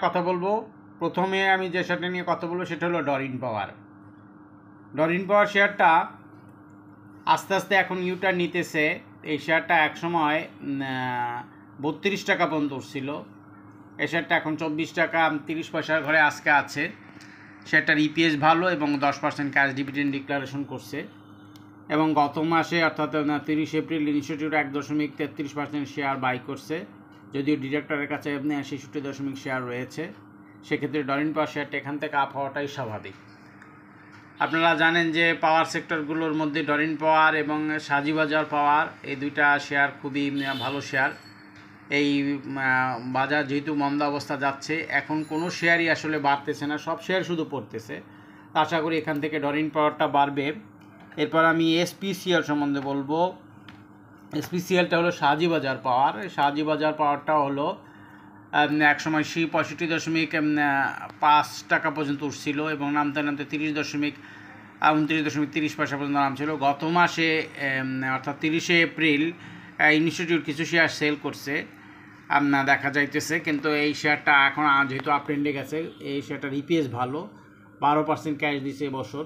কথা বলবো। প্রথমে আমি যে শেয়ারটা নিয়ে কথা বলবো সেটা হলো ডরিন পাওয়ার। ডরিন পাওয়ার শেয়ারটা আস্তে আস্তে এখন ইউটার্ন নিতেছে। এই শেয়ারটা একসময় 32 টাকা পর্যন্ত উঠছিল। এই শেয়ারটা এখন 24 টাকা 30 পয়সার ঘরে আজকে আছে। শেয়ারটার ইপিএস ভালো এবং 10% ক্যাশ ডিভিডেন্ড ডিক্লারেশন করছে। এবং গত মাসে অর্থাৎ 30 এপ্রিল ইনস্টিটিউট 1.33% শেয়ার বাই করছে, যদিও ডিরেক্টরের কাছে 66 শেয়ার রয়েছে। সেক্ষেত্রে ডরিন পাওয়ার শেয়ারটা এখান থেকে আপ হওয়াটাই স্বাভাবিক। আপনারা জানেন যে পাওয়ার সেক্টরগুলোর মধ্যে ডরিন পাওয়ার এবং সাজিবাজার পাওয়ার এই দুইটা শেয়ার খুবই ভালো শেয়ার। এই বাজার যেহেতু মন্দা অবস্থা যাচ্ছে, এখন কোনো শেয়ারই আসলে বাড়তেছে না, সব শেয়ার শুধু পড়তেছে। আশা করি এখান থেকে ডরিন পাওয়ারটা বাড়বে। এরপর আমি এসপিসিএল সম্বন্ধে বলবো। এসপিসিএলটা হলো সাজিবাজার পাওয়ার। সাজিবাজার পাওয়ারটা হলো একসময় 65.5 টাকা পর্যন্ত উঠছিল এবং নামতে নামতে 29.30 পয়সা পর্যন্ত নামছিল। গত মাসে অর্থাৎ 30 এপ্রিল ইনস্টিটিউট কিছু শেয়ার সেল করছে, দেখা যাইতেছে। কিন্তু এই শেয়ারটা এখন যেহেতু আপ ট্রেন্ডে গেছে, এই শেয়ারটার ইপিএস ভালো, 12% ক্যাশ দিছে এবছর।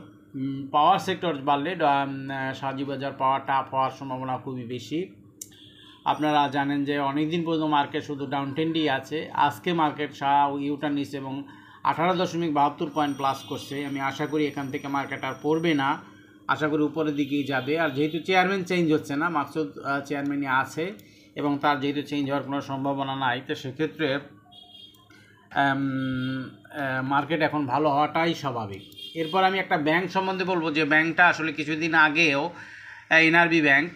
পাওয়ার সেক্টর বাড়লে সাজিবাজার পাওয়ারটা আপ হওয়ার সম্ভাবনা খুবই বেশি। আপনারা জানেন যে অনেক দিন পর্যন্ত মার্কেট শুধু ডাউন ট্রেন্ডই আছে। আজকে মার্কেট ইউটার্ন নিচ্ছে এবং 18.72 পয়েন্ট প্লাস করছে। আমি আশা করি এখান থেকে মার্কেট আর পড়বে না, আশা করি উপরের দিকেই যাবে। আর যেহেতু চেয়ারম্যান চেঞ্জ হচ্ছে না, মাকসুদ চেয়ারম্যানই আছে এবং তার যেহেতু চেঞ্জ হওয়ার কোনো সম্ভাবনা নাই, তো সেক্ষেত্রে মার্কেট এখন ভালো হওয়াটাই স্বাভাবিক। এরপর আমি একটা ব্যাংক সম্বন্ধে বলবো, যে ব্যাংকটা আসলে কিছুদিন আগেও এনআরবি ব্যাংক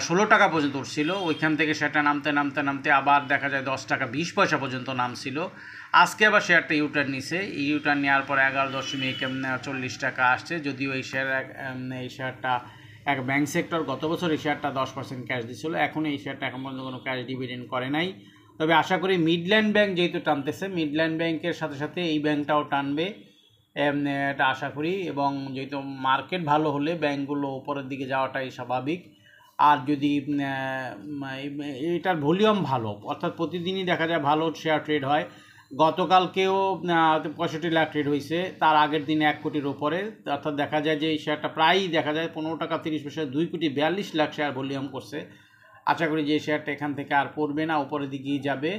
16 টাকা পর্যন্ত উঠছিল। ওইখান থেকে সেটা নামতে নামতে নামতে আবার দেখা যায় 10 টাকা 20 পয়সা পর্যন্ত নামছিল। আজকে আবার শেয়ারটা ইউটার্ন নিছে। এই ইউটার্ন নেওয়ার পর 11.40 টাকা আসছে। যদিও এই শেয়ারটা এক ব্যাংক সেক্টর, গত বছর এই শেয়ারটা 10% ক্যাশ দিছিল। এখন এই শেয়ারটা এখন পর্যন্ত কোনো ক্যাশ ডিভিডেন্ড করে নাই। তবে আশা করি মিডল্যান্ড ব্যাংক যেহেতু টানতেছে, মিডল্যান্ড ব্যাংকের সাথে সাথে এই ব্যাংকটাও টানবে, এটা আশা করি। এবং যেহেতু মার্কেট ভালো হলে ব্যাংকগুলো উপরের দিকে যাওয়াটাই স্বাভাবিক। আর যদি এটার ভলিউম ভালো, অর্থাৎ প্রতিদিনই দেখা যায় ভালো শেয়ার ট্রেড হয়। গতকালকেও 65 লাখ ট্রেড হয়েছে, তার আগের দিনে 1 কোটির ওপরে। অর্থাৎ দেখা যায় যে এই শেয়ারটা প্রায়ই দেখা যায় 15 টাকা 30 পয়সা 2.42 লাখ শেয়ার ভলিউম করছে। আশা করি যে শেয়ারটা এখান থেকে আর পড়বে না, উপরের দিকেই যাবে।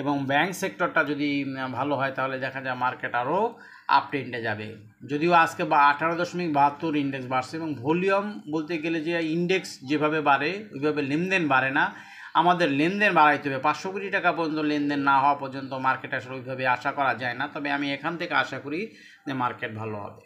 এবং ব্যাংক সেক্টরটা যদি ভালো হয় তাহলে দেখা যায় মার্কেট আরও আপ ট্রেন্ডে যাবে। যদিও আজকে 18.72 ইন্ডেক্স বাড়ছে এবং ভলিউম বলতে গেলে যে ইন্ডেক্স যেভাবে বাড়ে ওইভাবে লেনদেন বাড়ে না। আমাদের লেনদেন বাড়াইতে হবে। 500 কোটি টাকা পর্যন্ত লেনদেন না হওয়া পর্যন্ত মার্কেট আসলে ওইভাবে আশা করা যায় না। তবে আমি এখান থেকে আশা করি যে মার্কেট ভালো হবে।